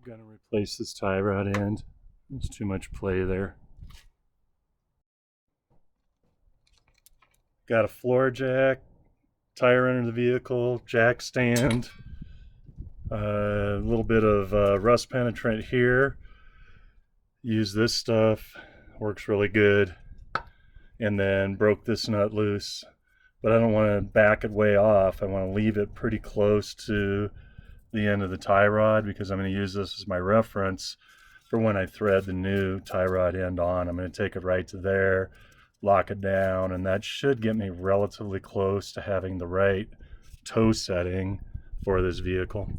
Gonna replace this tie rod end. There's too much play there. Got a floor jack, tire under the vehicle, jack stand, a little bit of rust penetrant here. Use this stuff, works really good. And then broke this nut loose, but I don't want to back it way off. I want to leave it pretty close to the end of the tie rod because I'm going to use this as my reference for when I thread the new tie rod end on. I'm going to take it right to there, lock it down, and that should get me relatively close to having the right toe setting for this vehicle.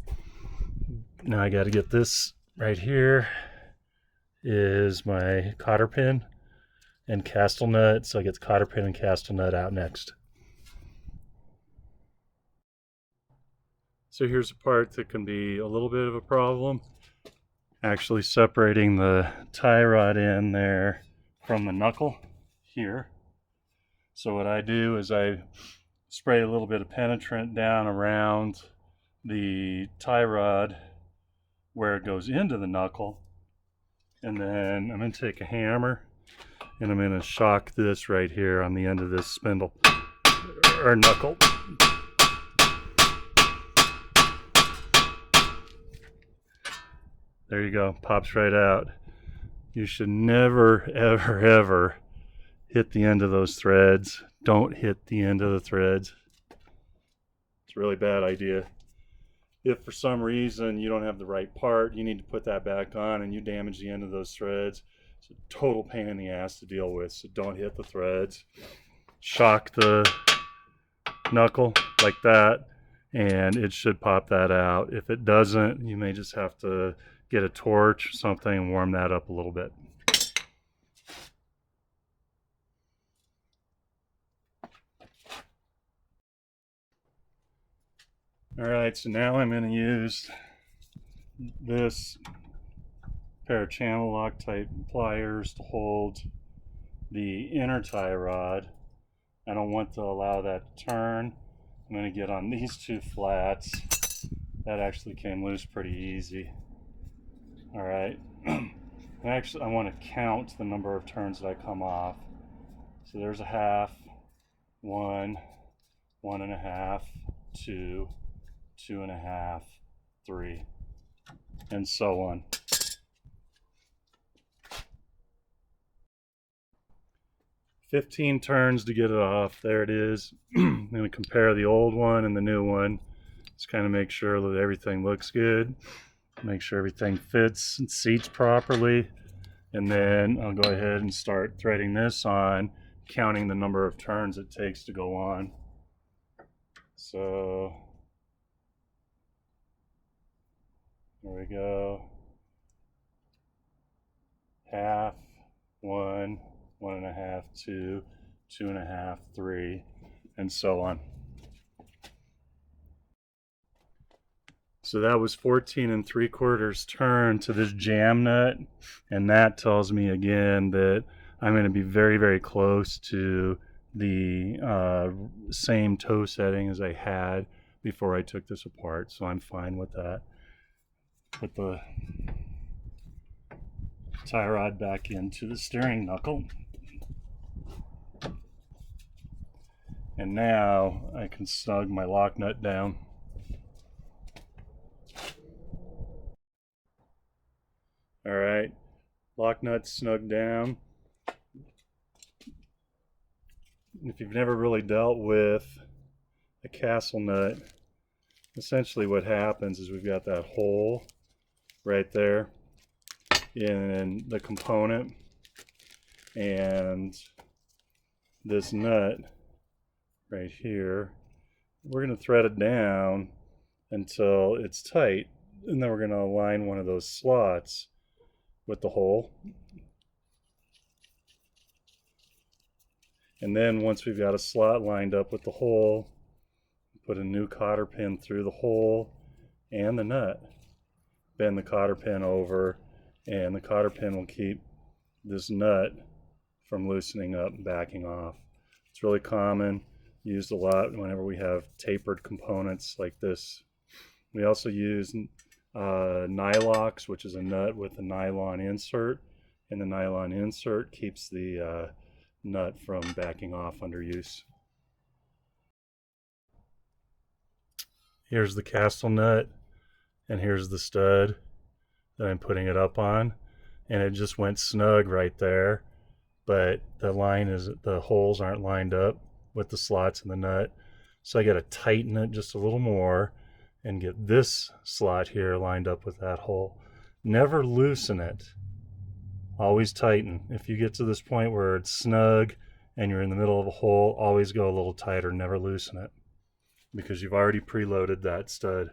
Now I got to get this right here is my cotter pin and castille nut, so I get the cotter pin and castille nut out next. So here's a part that can be a little bit of a problem. Actually separating the tie rod end there from the knuckle here. So what I do is I spray a little bit of penetrant down around the tie rod where it goes into the knuckle, and then I'm going to take a hammer and I'm going to shock this right here on the end of this spindle or knuckle. There you go, pops right out. You should never, ever, ever hit the end of those threads. Don't hit the end of the threads. It's a really bad idea. If for some reason you don't have the right part, you need to put that back on and you damage the end of those threads. It's a total pain in the ass to deal with, so don't hit the threads. Shock the knuckle like that and it should pop that out. If it doesn't, you may just have to get a torch or something and warm that up a little bit. Alright, so now I'm going to use this pair of channel lock type pliers to hold the inner tie rod. I don't want to allow that to turn. I'm going to get on these two flats. That actually came loose pretty easy. Alright, actually I want to count the number of turns that I come off. So there's a half, 1, 1.5, 2, 2.5, 3, and so on. "15 turns to get it off." There it is. I'm going to compare the old one and the new one. Just kind of make sure that everything looks good. Make sure everything fits and seats properly. And then I'll go ahead and start threading this on, counting the number of turns it takes to go on. So there we go. Half, 1, 1.5, 2, 2.5, 3, and so on. So that was 14 3/4 turn to this jam nut, and that tells me again that I'm going to be very, very close to the same toe setting as I had before I took this apart, so I'm fine with that. Put the tie rod back into the steering knuckle. And now I can snug my lock nut down. Alright, lock nut snug down. If you've never really dealt with a castille nut, essentially what happens is we've got that hole right there in the component, and this nut right here, we're going to thread it down until it's tight, and then we're going to align one of those slots with the hole. And then once we've got a slot lined up with the hole, put a new cotter pin through the hole and the nut. Bend the cotter pin over, and the cotter pin will keep this nut from loosening up and backing off. It's really common, used a lot whenever we have tapered components like this. We also use Nylox, which is a nut with a nylon insert, and the nylon insert keeps the nut from backing off under use. Here's the castille nut, and here's the stud that I'm putting it up on, and it just went snug right there, but the holes aren't lined up with the slots in the nut, so I got to tighten it just a little more and get this slot here lined up with that hole. Never loosen it, always tighten. If you get to this point where it's snug and you're in the middle of a hole, always go a little tighter, never loosen it, because you've already preloaded that stud.